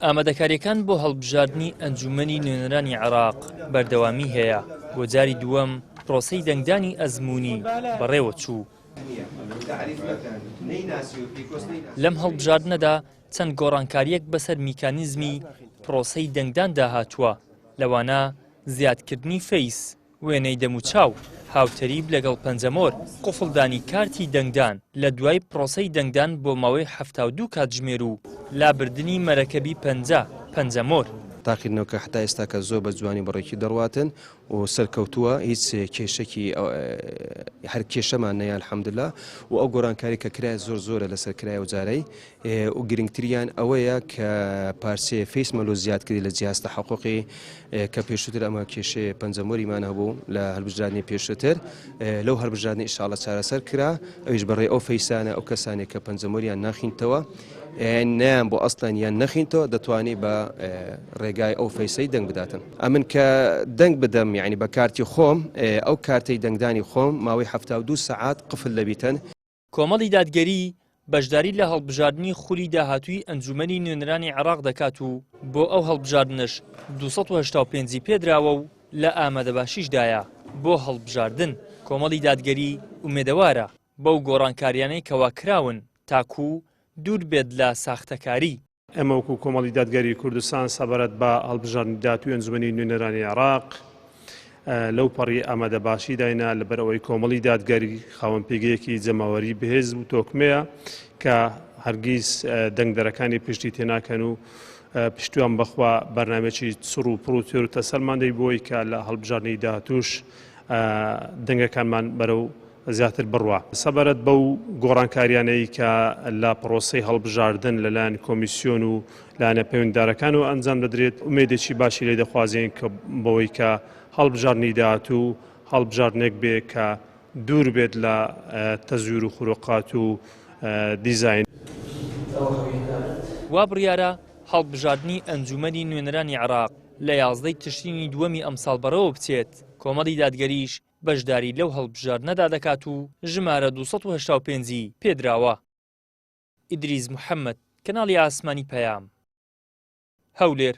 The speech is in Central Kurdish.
ئامادەکاریەکان بۆ هەڵبژاردنی ئەنجومەنی نوێنەرانی عێراق بەردەوامی هەیە. بۆ جاری دووەم پرۆسەی دەنگدانی ئەزموونی بەڕێوە چوو. لەم هەڵبژاردنەدا چەند گۆڕانکاریەک بەسەر میکانیزمی پرۆسەی دەنگدان داهاتووە، لەوانە زیادکردنی فەیس، وێنەی دەموچاو، هاوتەریب لەگەڵ پەنجەمۆر، قوفڵدانی کارتی دەنگدان لە دوای پرۆسەی دەنگدان بۆ ماوەی 72 کاتژمێر و لابردنی مەرەکەبی پەنجەمۆر. تاقیکردنەوەکە حتا ئێستا کە زۆر بە جوانی بەڕێکی دەڕواتن و سەرکەوتووە، هیچ کێشەکی هەر کێشەمان نەیە الحەمدوللا، و ئەو گۆڕانکاری کە کرای زۆرە لەسەر کرایە و جارەی، و گرنگتریان ئەوەیە کە پارچێ فەیس مەلۆ زیادکردی لە جیهاز تەحەققوقی کە پێشووتر ئەمە کێشەیە پەنجەمۆریمان هەبوو لە هەڵبژاردنی پێشووتر. لەو هەڵبژاردنی ئینشاڵڵا چارەسەر کرا، ئەویش بەڕێ ئەو فەیسانە ئەو کەسانێک کە پەنجەمۆریان ناخینتەوە نیان بۆ ئەسڵان یان نەخینتەوە دەتوانێت بە ڕێگای ئەو فەیسەی دەنگ بداتن. ئەمن کە دەنگ بدەم یعنی بە کارتی خۆم، ئەو کارتەی دەنگدانی خۆم ماوەی 72 سەعات قفل لەبیتن. کۆمەڵی دادگەری بەشداری لە هەڵبژاردنی خولی داهاتووی ئەنجومەنی نوێنەرانی عێراق دەکات و بۆ ئەو هەڵبژاردنش 285 پێدراوە و لە ئامادەباشیشدایە بۆ هەڵبژاردن. کۆمەڵی دادگەری ئومێدەوارە بەو گۆڕانکاریانەی کەوا کراون تاکوو دوور بێت لە ساختەکاری. ئەمە وەکو کۆمەڵی دادگەری کوردستان سەبارەت بە هەڵبژاردنی داهاتووی ئەنجومەنی نوێنەرانی عێراق لەو پەڕی ئامادەباشی داینا لەبەرەوەی کۆمەڵی دادگەری خاوەن پێگەیەکی جەماوەری بەهێز و تۆکمەیە کە هەرگیز دەنگدەرەکانی پشتی تێناکەن و پشتیوان بەخوا بەرنامێکی سڕ و پڕوتێر و تەسەلماندەی بۆی کە لە هەڵبژاردنی داهاتووش دەنگەکانمان بەرەو زیاتر بڕوە. سەبارەت بەو گۆڕانکاریانەی کە لە پرۆسەی هەڵبژاردن لەلایەن کۆمیسیۆن و لایەنە پەیوەنددارەکان و ئەنجام دەدرێت، ئومێدێکی باشی لێ دەخوازیین کە بەوەی کە هەڵبژاردننی داهاتوو هەڵبژاردنێک بێ کە دوور بێت لە تەزویر و خوروقات و دیزاین. وا بڕیارە هەڵبژاردنی ئەنجومەنی نوێنەرانی عێراق لە 11 تشرینی دووەمی ئەمساڵ بەرەوە بچێت. کۆمەڵی دادگەریش بەشداری لەو هەڵبژاردنەدا دەکات و ژمارە 285 پێدراوە. ئیدریس محەممەد، کەناڵی ئاسمانی پەیام، هەولێر.